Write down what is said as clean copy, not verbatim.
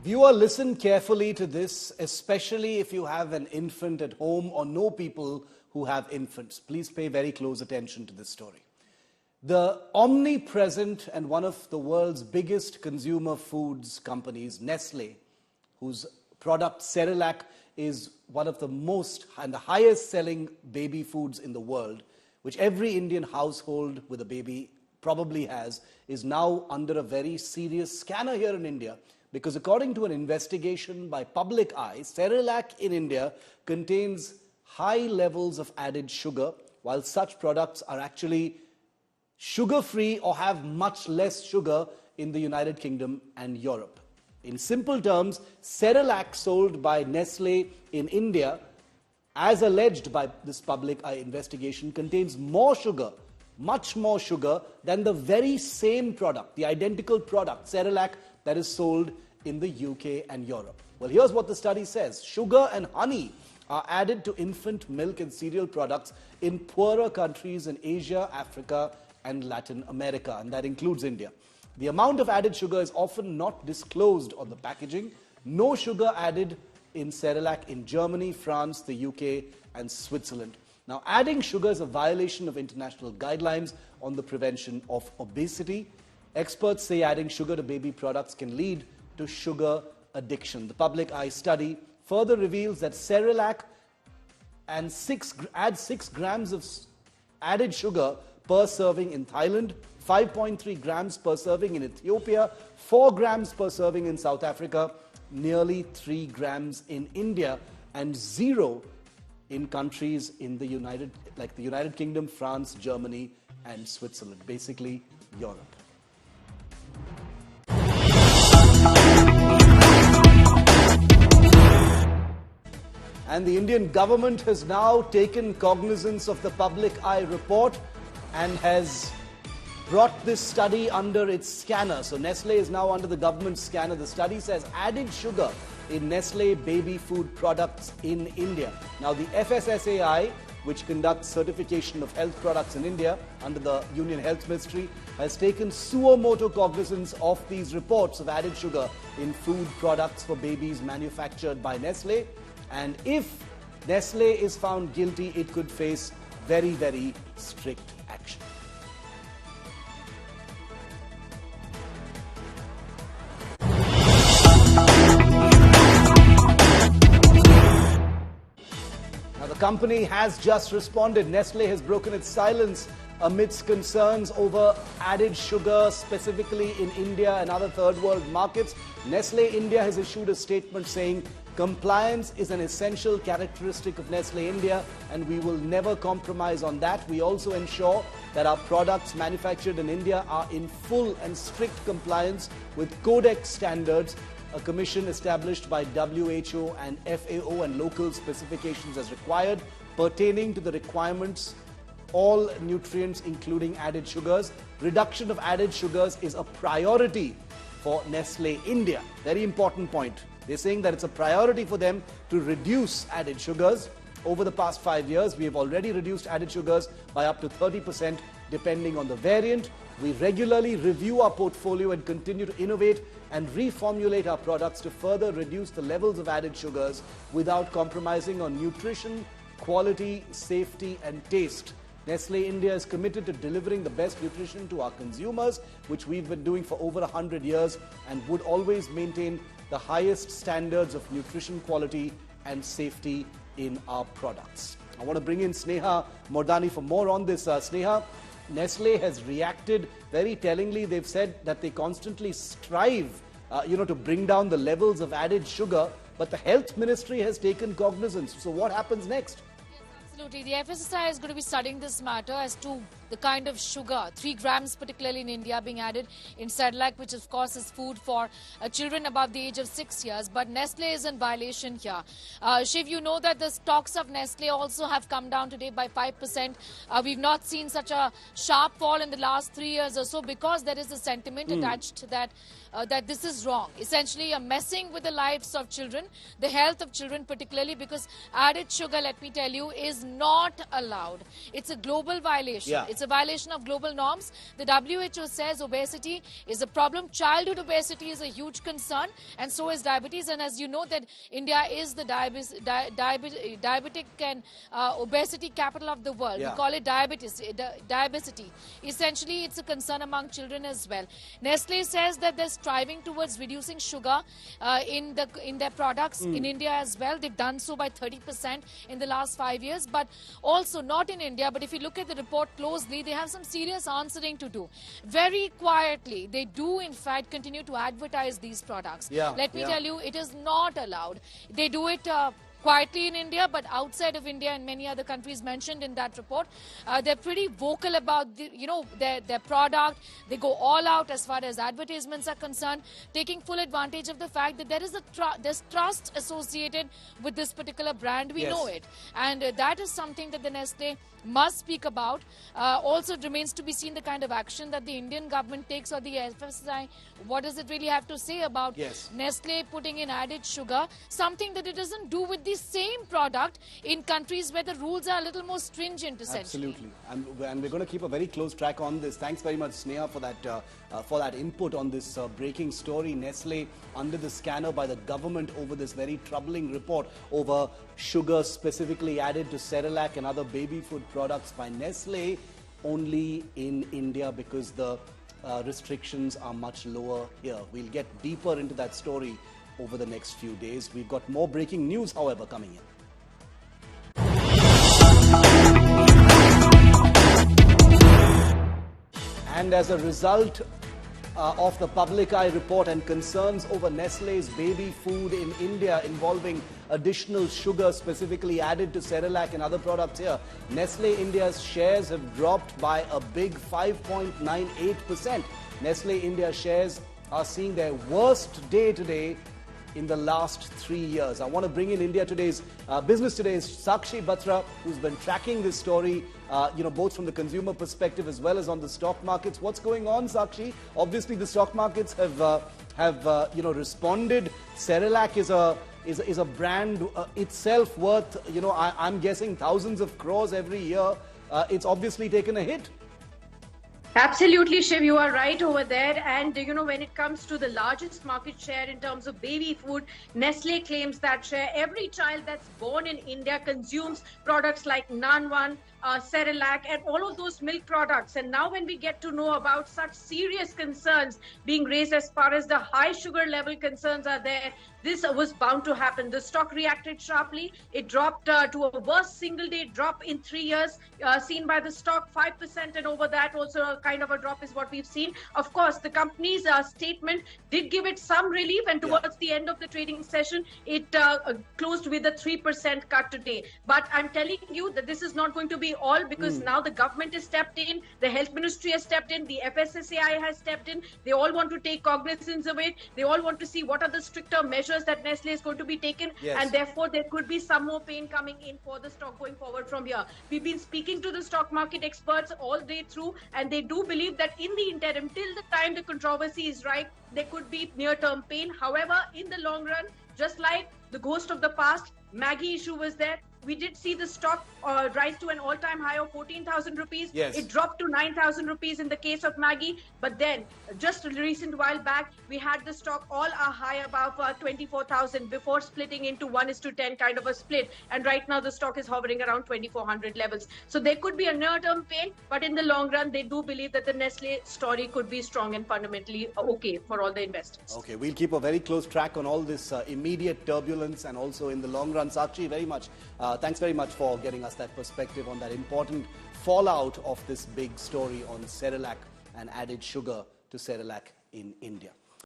Viewer, listen carefully to this, especially if you have an infant at home or know people who have infants. Please pay very close attention to this story. The omnipresent and one of the world's biggest consumer foods companies, Nestle, whose product Cerelac is one of the most and the highest selling baby foods in the world, which every Indian household with a baby probably has, is now under a very serious scanner here in India. Because according to an investigation by Public Eye, Cerelac in India contains high levels of added sugar, while such products are actually sugar-free or have much less sugar in the United Kingdom and Europe. In simple terms, Cerelac sold by Nestle in India, as alleged by this Public Eye investigation, contains more sugar, much more sugar than the very same product, the identical product, Cerelac, that is sold in the UK and Europe. Well, here's what the study says. Sugar and honey are added to infant milk and cereal products in poorer countries in Asia, Africa, and Latin America, and that includes India. The amount of added sugar is often not disclosed on the packaging. No sugar added in Cerelac in Germany, France, the UK, and Switzerland. Now, adding sugar is a violation of international guidelines on the prevention of obesity. Experts say adding sugar to baby products can lead to sugar addiction. The Public Eye study further reveals that Cerelac adds 6 grams of added sugar per serving in Thailand, 5.3 grams per serving in Ethiopia, 4 grams per serving in South Africa, nearly 3 grams in India, and 0 in countries in the United Kingdom, France, Germany, and Switzerland, basically Europe. And the Indian government has now taken cognizance of the Public Eye report and has brought this study under its scanner. So Nestle is now under the government scanner. The study says added sugar in Nestle baby food products in India. Now the FSSAI, which conducts certification of health products in India under the Union Health Ministry, has taken suo motu cognizance of these reports of added sugar in food products for babies manufactured by Nestle. And if Nestle is found guilty, it could face very, very strict action. Now, the company has just responded. Nestle has broken its silence amidst concerns over added sugar, specifically in India and other third world markets. Nestle India has issued a statement saying, compliance is an essential characteristic of Nestle India and we will never compromise on that. We also ensure that our products manufactured in India are in full and strict compliance with Codex standards, a commission established by WHO and FAO and local specifications as required pertaining to the requirements, all nutrients including added sugars. Reduction of added sugars is a priority for Nestle India. Very important point. They're saying that it's a priority for them to reduce added sugars. Over the past 5 years, we have already reduced added sugars by up to 30% depending on the variant. We regularly review our portfolio and continue to innovate and reformulate our products to further reduce the levels of added sugars without compromising on nutrition, quality, safety, and taste. Nestle India is committed to delivering the best nutrition to our consumers, which we've been doing for over 100 years, and would always maintain the highest standards of nutrition quality and safety in our products. I want to bring in Sneha Mordani for more on this. Sneha, Nestle has reacted very tellingly. They've said that they constantly strive, to bring down the levels of added sugar, but the Health Ministry has taken cognizance. So what happens next? Absolutely. The FSSAI is going to be studying this matter as to the kind of sugar, 3 grams particularly in India, being added in Cerelac, which of course is food for children above the age of 6 years. But Nestle is in violation here. Shiv, you know that the stocks of Nestle also have come down today by 5%. We've not seen such a sharp fall in the last 3 years or so because there is a sentiment attached to that, that this is wrong. Essentially, you're messing with the lives of children, the health of children particularly, because added sugar, let me tell you, is not allowed. It's a global violation. Yeah. It's It's a violation of global norms. The WHO says obesity is a problem. Childhood obesity is a huge concern, and so is diabetes. And as you know that India is the diabetic and obesity capital of the world. Yeah. We call it diabetes. Essentially, it's a concern among children as well. Nestle says that they're striving towards reducing sugar in their products in India as well. They've done so by 30% in the last 5 years, but also not in India. But if you look at the report closely, they have some serious answering to do. Very quietly, they do in fact continue to advertise these products. Let me tell you, it is not allowed. They do it quietly in India, but outside of India and many other countries mentioned in that report, they're pretty vocal about their product. They go all out as far as advertisements are concerned, taking full advantage of the fact that there's trust associated with this particular brand. We know it, and that is something that the Nestle must speak about. Also, it remains to be seen the kind of action that the Indian government takes, or the FSSAI. What does it really have to say about Nestle putting in added sugar, something that it doesn't do with the same product in countries where the rules are a little more stringent, essentially. Absolutely. And we're going to keep a very close track on this. Thanks very much, Sneha, for that input on this breaking story. Nestle under the scanner by the government over this very troubling report over sugar specifically added to Cerelac and other baby food products by Nestle only in India because the restrictions are much lower here. We'll get deeper into that story over the next few days. We've got more breaking news, however, coming in. And as a result of the public eye report and concerns over Nestle's baby food in India involving additional sugar specifically added to Cerelac and other products here, Nestle India's shares have dropped by a big 5.98%. Nestle India shares are seeing their worst day today in the last 3 years. I want to bring in India Today's Business Today's Sakshi Batra, who's been tracking this story, both from the consumer perspective as well as on the stock markets. What's going on, Sakshi? Obviously, the stock markets have responded. Cerelac is a brand itself worth, I'm guessing thousands of crores every year. It's obviously taken a hit. Absolutely, Shiv, you are right over there. And, when it comes to the largest market share in terms of baby food, Nestle claims that share. Every child that's born in India consumes products like Nanwan, Cerelac, and all of those milk products. And now when we get to know about such serious concerns being raised as far as the high sugar level concerns are there, this was bound to happen. The stock reacted sharply. It dropped to a worst single-day drop in 3 years seen by the stock, 5%, and over that also a kind of a drop is what we've seen. Of course, the company's statement did give it some relief, and towards the end of the trading session, it closed with a 3% cut today. But I'm telling you that this is not going to be all, because now the government has stepped in, the health ministry has stepped in, the FSSAI has stepped in. They all want to take cognizance of it. They all want to see what are the stricter measures that Nestle is going to be taken, and therefore there could be some more pain coming in for the stock going forward from here. We've been speaking to the stock market experts all day through, and they do believe that in the interim, till the time the controversy is ripe, there could be near-term pain. However, in the long run, just like the ghost of the past, Maggi issue was there. We did see the stock rise to an all-time high of 14,000 rupees. It dropped to 9,000 rupees in the case of Maggi. But then, just a recent while back, we had the stock all are high above 24,000 before splitting into 1:10 kind of a split. And right now, the stock is hovering around 2,400 levels. So there could be a near-term pain, but in the long run, they do believe that the Nestle story could be strong and fundamentally okay for all the investors. Okay, we'll keep a very close track on all this immediate turbulence and also in the long run. Sakshi, very much. Thanks very much for getting us that perspective on that important fallout of this big story on Cerelac and added sugar to Cerelac in India.